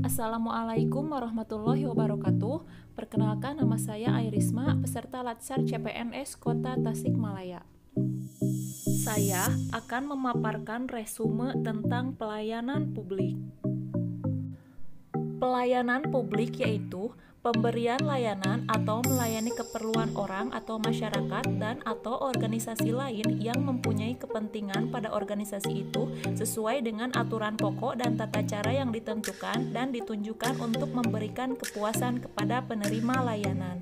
Assalamualaikum warahmatullahi wabarakatuh. Perkenalkan, nama saya Airisma, peserta Latsar CPNS Kota Tasikmalaya. Saya akan memaparkan resume tentang pelayanan publik. Pelayanan publik yaitu pemberian layanan atau melayani keperluan orang atau masyarakat dan atau organisasi lain yang mempunyai kepentingan pada organisasi itu sesuai dengan aturan pokok dan tata cara yang ditentukan dan ditunjukkan untuk memberikan kepuasan kepada penerima layanan.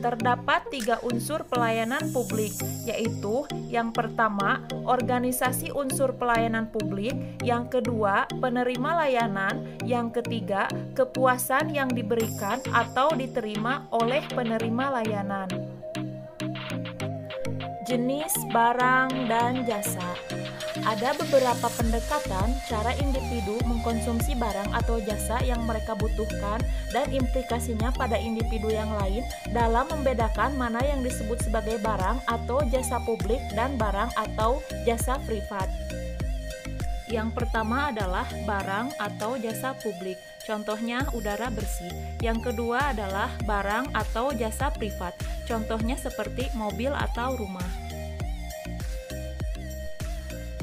Terdapat 3 unsur pelayanan publik, yaitu yang pertama, organisasi unsur pelayanan publik, yang kedua, penerima layanan, yang ketiga, kepuasan yang diberikan atau diterima oleh penerima layanan. Jenis barang dan jasa. Ada beberapa pendekatan cara individu mengkonsumsi barang atau jasa yang mereka butuhkan dan implikasinya pada individu yang lain dalam membedakan mana yang disebut sebagai barang atau jasa publik dan barang atau jasa privat. Yang pertama adalah barang atau jasa publik, contohnya udara bersih. Yang kedua adalah barang atau jasa privat, contohnya seperti mobil atau rumah.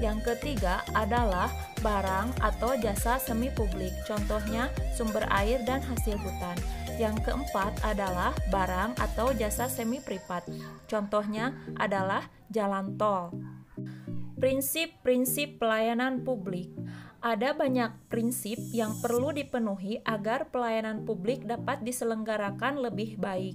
Yang ketiga adalah barang atau jasa semi publik, contohnya sumber air dan hasil hutan. Yang keempat adalah barang atau jasa semi privat, contohnya adalah jalan tol. Prinsip-prinsip pelayanan publik. Ada banyak prinsip yang perlu dipenuhi agar pelayanan publik dapat diselenggarakan lebih baik.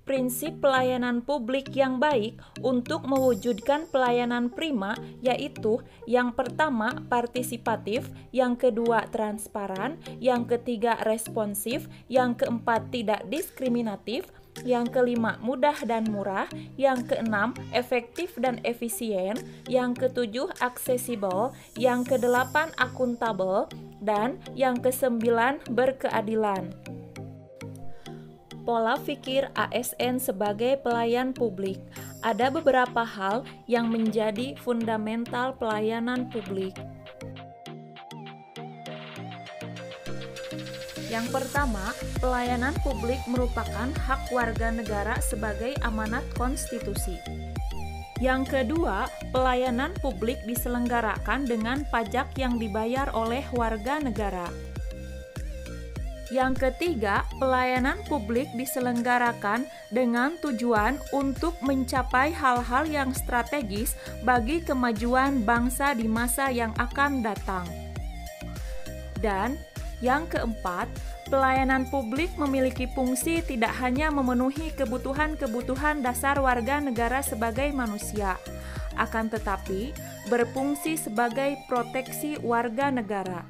Prinsip pelayanan publik yang baik untuk mewujudkan pelayanan prima yaitu yang pertama partisipatif, yang kedua transparan, yang ketiga responsif, yang keempat tidak diskriminatif, yang kelima mudah dan murah, yang keenam efektif dan efisien, yang ketujuh aksesibel, yang kedelapan akuntabel, dan yang kesembilan berkeadilan. Pola pikir ASN sebagai pelayan publik. Ada beberapa hal yang menjadi fundamental pelayanan publik. Yang pertama, pelayanan publik merupakan hak warga negara sebagai amanat konstitusi. Yang kedua, pelayanan publik diselenggarakan dengan pajak yang dibayar oleh warga negara. Yang ketiga, pelayanan publik diselenggarakan dengan tujuan untuk mencapai hal-hal yang strategis bagi kemajuan bangsa di masa yang akan datang. Dan yang keempat, pelayanan publik memiliki fungsi tidak hanya memenuhi kebutuhan-kebutuhan dasar warga negara sebagai manusia, akan tetapi berfungsi sebagai proteksi warga negara.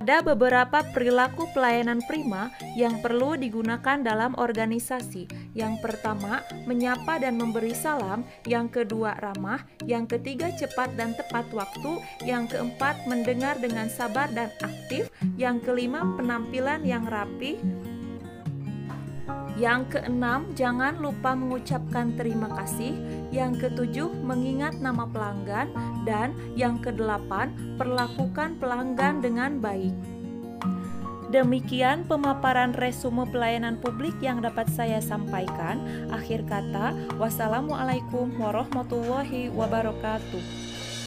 Ada beberapa perilaku pelayanan prima yang perlu digunakan dalam organisasi. Yang pertama, menyapa dan memberi salam. Yang kedua, ramah. Yang ketiga, cepat dan tepat waktu. Yang keempat, mendengar dengan sabar dan aktif. Yang kelima, penampilan yang rapi. Yang keenam, jangan lupa mengucapkan terima kasih. Yang ketujuh, mengingat nama pelanggan. Dan yang kedelapan, perlakukan pelanggan dengan baik. Demikian pemaparan resume pelayanan publik yang dapat saya sampaikan. Akhir kata, wassalamualaikum warahmatullahi wabarakatuh.